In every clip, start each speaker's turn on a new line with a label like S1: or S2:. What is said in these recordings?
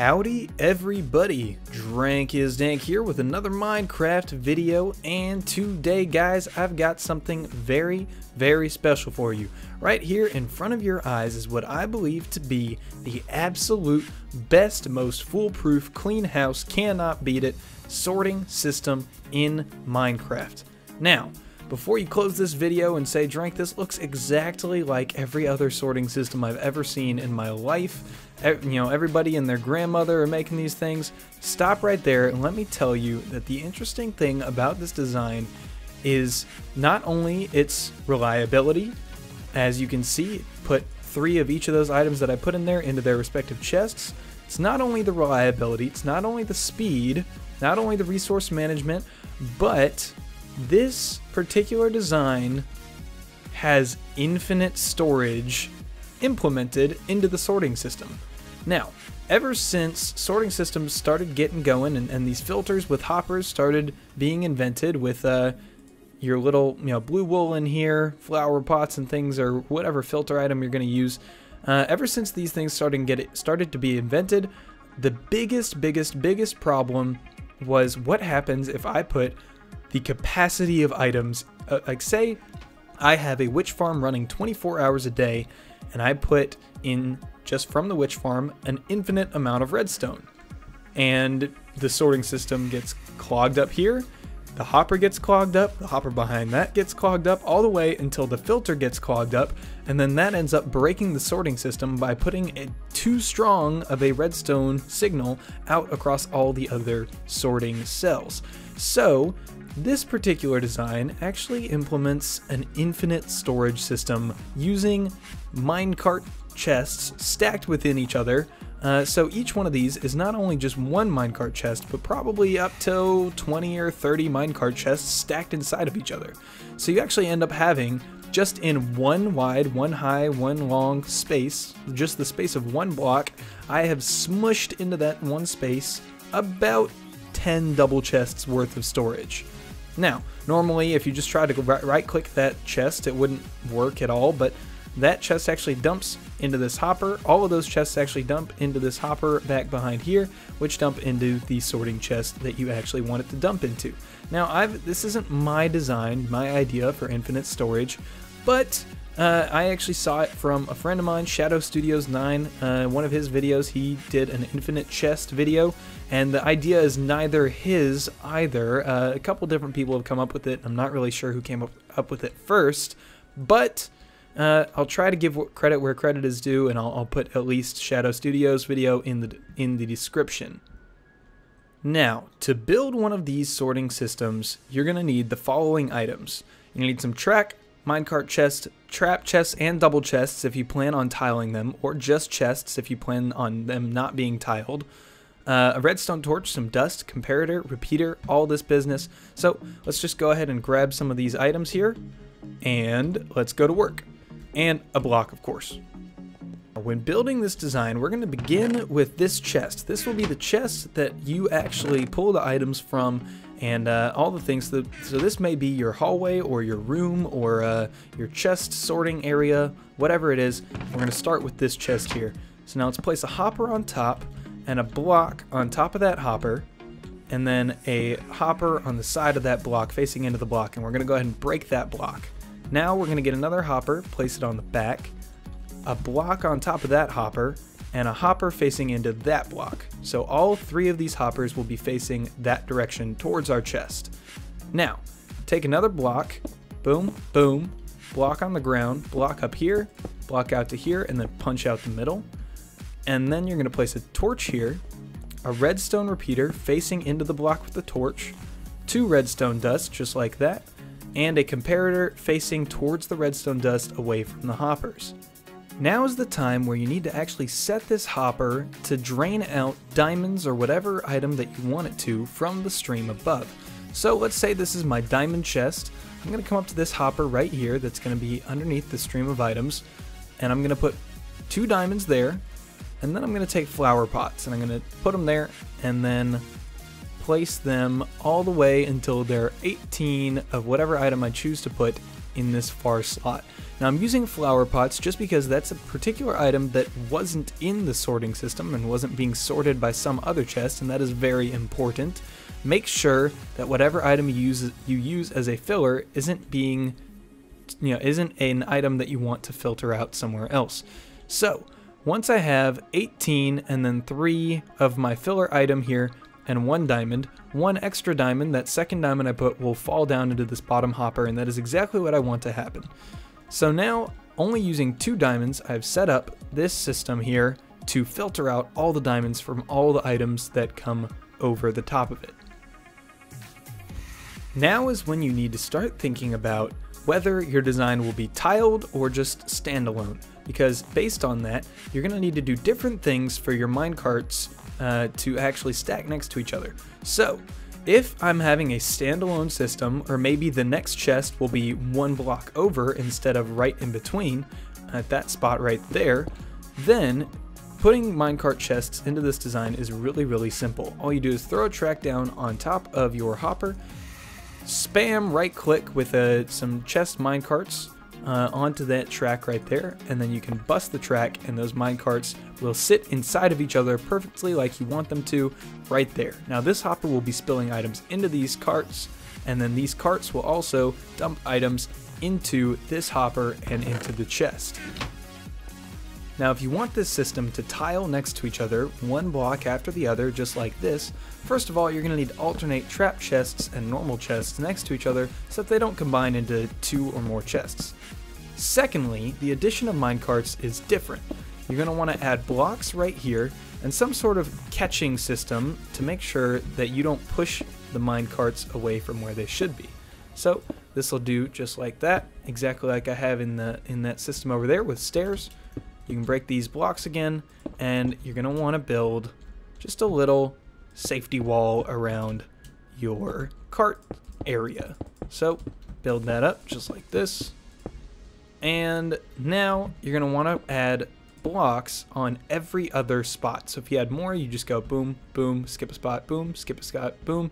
S1: Howdy everybody, Drank is Dank here with another Minecraft video, and today guys I've got something very special for you. Right here in front of your eyes is what I believe to be the absolute best, most foolproof, clean house, cannot beat it, sorting system in Minecraft. Now, before you close this video and say, Drank, this looks exactly like every other sorting system I've ever seen in my life, you know, everybody and their grandmother are making these things, stop right there and let me tell you that the interesting thing about this design is not only its reliability. As you can see, put 3 of each of those items that I put in there into their respective chests. It's not only the reliability, it's not only the speed, not only the resource management, but this particular design has infinite storage implemented into the sorting system. Now, ever since sorting systems started getting going and these filters with hoppers started being invented with your little blue wool in here, flower pots and things, or whatever filter item you're going to use, ever since these things started to be invented, the biggest problem was what happens if I put the capacity of items, like say I have a witch farm running 24 hours a day and I put in, just from the witch farm, an infinite amount of redstone, and the sorting system gets clogged up here, the hopper gets clogged up, the hopper behind that gets clogged up, all the way until the filter gets clogged up, and then that ends up breaking the sorting system by putting too strong of a redstone signal out across all the other sorting cells. So this particular design actually implements an infinite storage system using minecart chests stacked within each other. So each one of these is not only just one minecart chest, but probably up to 20 or 30 minecart chests stacked inside of each other. So you actually end up having, just in one wide, one high, one long space, just the space of one block, I have smushed into that one space about 10 double chests worth of storage. Now, normally if you just try to right click that chest, it wouldn't work at all, but that chest actually dumps into this hopper. All of those chests actually dump into this hopper back behind here, which dump into the sorting chest that you actually want it to dump into. Now, this isn't my design, my idea for infinite storage, but I actually saw it from a friend of mine, Shadow Studios 9. One of his videos, he did an infinite chest video, and the idea is neither his either. A couple different people have come up with it. I'm not really sure who came up with it first, but I'll try to give credit where credit is due, and I'll put at least Shadow Studios video in the description. Now, to build one of these sorting systems, you're going to need the following items. You need some minecart chests, trap chests, and double chests if you plan on tiling them, or just chests if you plan on them not being tiled. A redstone torch, some dust, comparator, repeater, all this business. So let's just go ahead and grab some of these items here, and let's go to work. And a block, of course. When building this design, we're going to begin with this chest. This will be the chest that you actually pull the items from, and all the things. So this may be your hallway or your room or your chest sorting area, whatever it is. We're going to start with this chest here. So now let's place a hopper on top and a block on top of that hopper, and then a hopper on the side of that block facing into the block, and we're going to go ahead and break that block. Now we're going to get another hopper, place it on the back, a block on top of that hopper, and a hopper facing into that block. So all 3 of these hoppers will be facing that direction towards our chest. Now, take another block, boom, boom, block on the ground, block up here, block out to here, and then punch out the middle. And then you're going to place a torch here, a redstone repeater facing into the block with the torch, 2 redstone dust just like that, and a comparator facing towards the redstone dust away from the hoppers. Now is the time where you need to actually set this hopper to drain out diamonds or whatever item that you want it to from the stream above. So let's say this is my diamond chest. I'm going to come up to this hopper right here that's going to be underneath the stream of items, and I'm going to put 2 diamonds there, and then I'm going to take flower pots and I'm going to put them there and then place them all the way until there are 18 of whatever item I choose to put in this far slot. Now I'm using flower pots just because that's a particular item that wasn't in the sorting system and wasn't being sorted by some other chest, and that is very important. Make sure that whatever item you use as a filler isn't being, isn't an item that you want to filter out somewhere else. So once I have 18 and then 3 of my filler item here and 1 diamond, 1 extra diamond, that second diamond I put will fall down into this bottom hopper, and that is exactly what I want to happen. So now, only using 2 diamonds, I've set up this system here to filter out all the diamonds from all the items that come over the top of it. Now is when you need to start thinking about whether your design will be tiled or just standalone, because based on that, you're going to need to do different things for your minecarts to actually stack next to each other. So, if I'm having a standalone system, or maybe the next chest will be 1 block over instead of right in between, at that spot right there, then putting minecart chests into this design is really simple. All you do is throw a track down on top of your hopper, spam right click with some chest minecarts onto that track right there, and then you can bust the track and those minecarts will sit inside of each other perfectly like you want them to right there. Now this hopper will be spilling items into these carts, and then these carts will also dump items into this hopper and into the chest. Now if you want this system to tile next to each other, 1 block after the other, just like this, first of all you're going to need to alternate trap chests and normal chests next to each other so that they don't combine into 2 or more chests. Secondly, the addition of minecarts is different. You're going to want to add blocks right here and some sort of catching system to make sure that you don't push the minecarts away from where they should be. So this will do just like that, exactly like I have in that system over there with stairs. You can break these blocks again, and you're going to want to build just a little safety wall around your cart area. So build that up just like this. And now you're going to want to add blocks on every other spot. So if you had more, you just go boom, boom, skip a spot, boom, skip a spot, boom,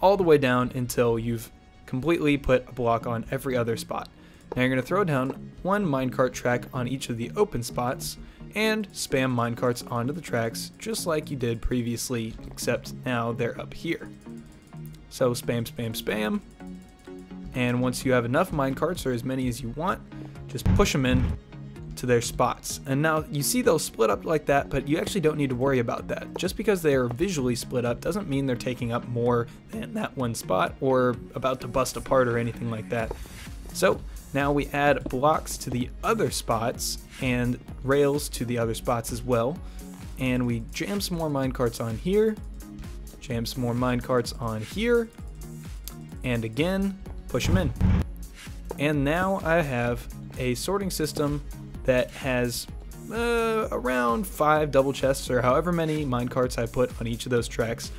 S1: all the way down until you've completely put a block on every other spot. Now you're going to throw down 1 minecart track on each of the open spots and spam minecarts onto the tracks just like you did previously, except now they're up here. So spam, spam, spam, and once you have enough minecarts, or as many as you want, just push them in to their spots. And now you see they'll split up like that, but you actually don't need to worry about that. Just because they are visually split up doesn't mean they're taking up more than that 1 spot or about to bust apart or anything like that. So now we add blocks to the other spots and rails to the other spots as well. And we jam some more minecarts on here, jam some more minecarts on here, and again, push them in. And now I have a sorting system that has around 5 double chests, or however many minecarts I put on each of those tracks,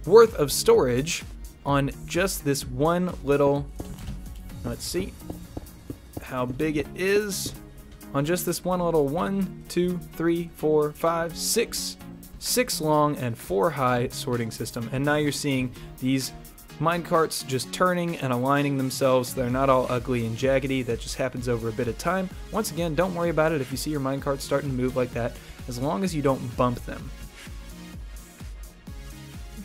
S1: worth of storage on just this one little, let's see how big it is, on just this one little 1, 2, 3, 4, 5, 6 long and 4 high sorting system. And now you're seeing these minecarts just turning and aligning themselves. They're not all ugly and jaggedy. That just happens over a bit of time. Once again, don't worry about it if you see your minecarts starting to move like that, as long as you don't bump them.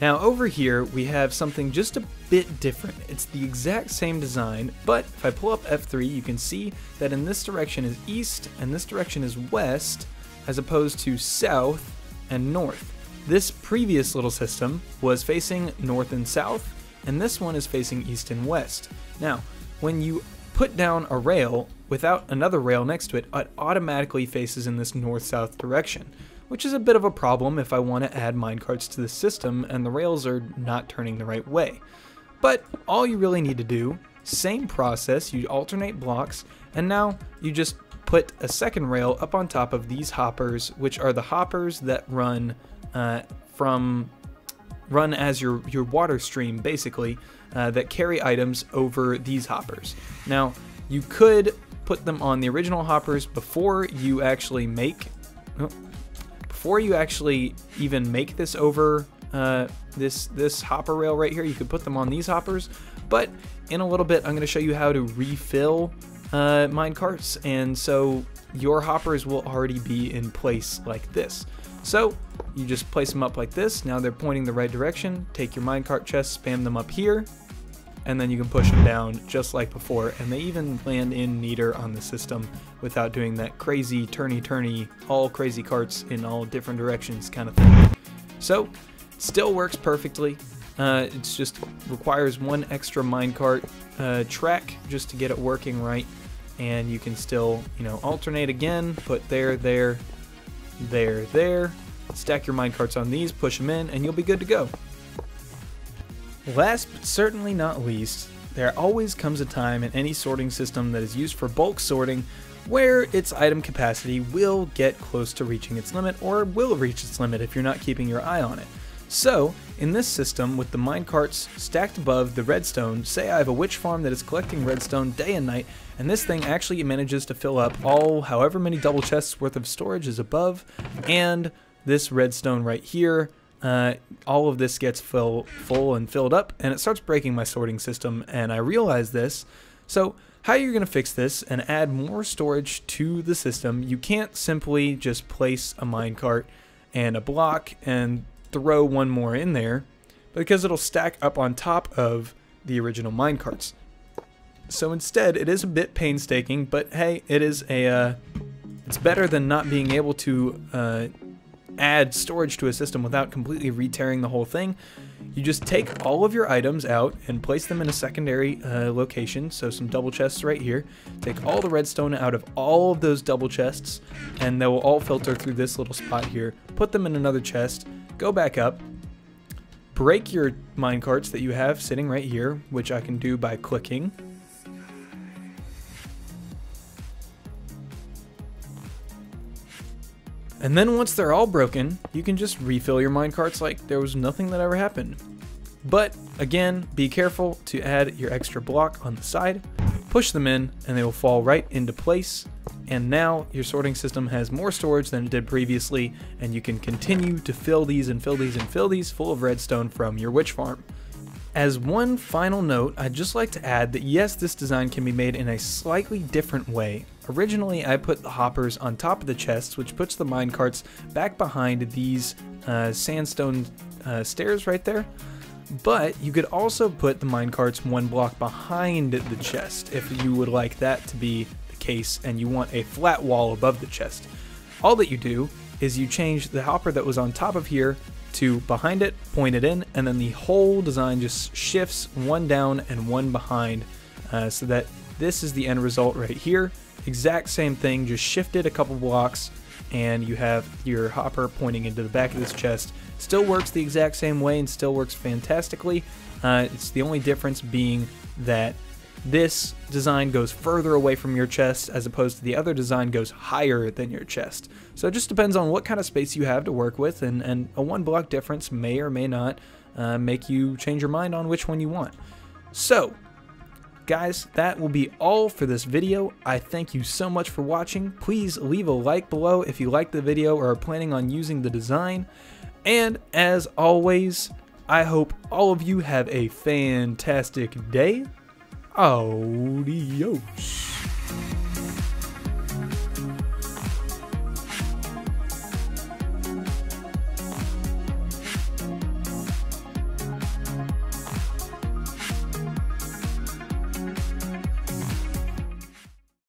S1: Now over here we have something just a bit different. It's the exact same design, but if I pull up F3, you can see that in this direction is east and this direction is west, as opposed to south and north. This previous little system was facing north and south, and this one is facing east and west. Now, when you put down a rail without another rail next to it, it automatically faces in this north-south direction, which is a bit of a problem if I want to add minecarts to the system and the rails are not turning the right way. But all you really need to do, same process, you alternate blocks, and now you just put a second rail up on top of these hoppers, which are the hoppers that run as your water stream, basically, that carry items over these hoppers. Now, you could put them on the original hoppers before you actually even make this over this hopper rail right here. You could put them on these hoppers, but in a little bit I'm going to show you how to refill minecarts, and so your hoppers will already be in place like this. So you just place them up like this. Now they're pointing the right direction. Take your minecart chests, spam them up here, and then you can push them down just like before, and they even land in neater on the system without doing that crazy turny, all crazy carts in all different directions kind of thing. So still works perfectly. It's just requires one extra minecart track just to get it working right, and you can still, alternate again, put there, stack your minecarts on these, push them in, and you'll be good to go. Last but certainly not least, there always comes a time in any sorting system that is used for bulk sorting where its item capacity will get close to reaching its limit, or will reach its limit if you're not keeping your eye on it. So, in this system, with the minecarts stacked above the redstone, say I have a witch farm that is collecting redstone day and night, and this thing actually manages to fill up however many double chests worth of storage is above, and this redstone right here, all of this gets full and filled up, and it starts breaking my sorting system, and I realize this. So how you're going to fix this and add more storage to the system, you can't simply just place a minecart and a block and throw one more in there, because it'll stack up on top of the original minecarts. So instead, it is a bit painstaking, but hey, it's better than not being able to add storage to a system without completely re-tearing the whole thing. You just take all of your items out and place them in a secondary location, so some double chests right here. Take all the redstone out of all of those double chests, and they will all filter through this little spot here. Put them in another chest, go back up, break your minecarts that you have sitting right here, which I can do by clicking. And then once they're all broken, you can just refill your minecarts like there was nothing that ever happened. But again, be careful to add your extra block on the side, push them in, and they will fall right into place. And now your sorting system has more storage than it did previously, and you can continue to fill these and fill these and fill these full of redstone from your witch farm. As one final note, I'd just like to add that yes, this design can be made in a slightly different way. Originally, I put the hoppers on top of the chests, which puts the minecarts back behind these sandstone stairs right there. But you could also put the minecarts one block behind the chest if you would like that to be the case and you want a flat wall above the chest. All that you do is you change the hopper that was on top of here to behind it, point it in, and then the whole design just shifts one down and one behind, so that this is the end result right here. Exact same thing, just shifted a couple blocks, and you have your hopper pointing into the back of this chest. Still works the exact same way and still works fantastically. It's the only difference being that this design goes further away from your chest as opposed to the other design goes higher than your chest. So it just depends on what kind of space you have to work with, and a one block difference may or may not make you change your mind on which one you want. So guys, that will be all for this video. I thank you so much for watching. Please leave a like below if you liked the video or are planning on using the design. And as always, I hope all of you have a fantastic day. Adios.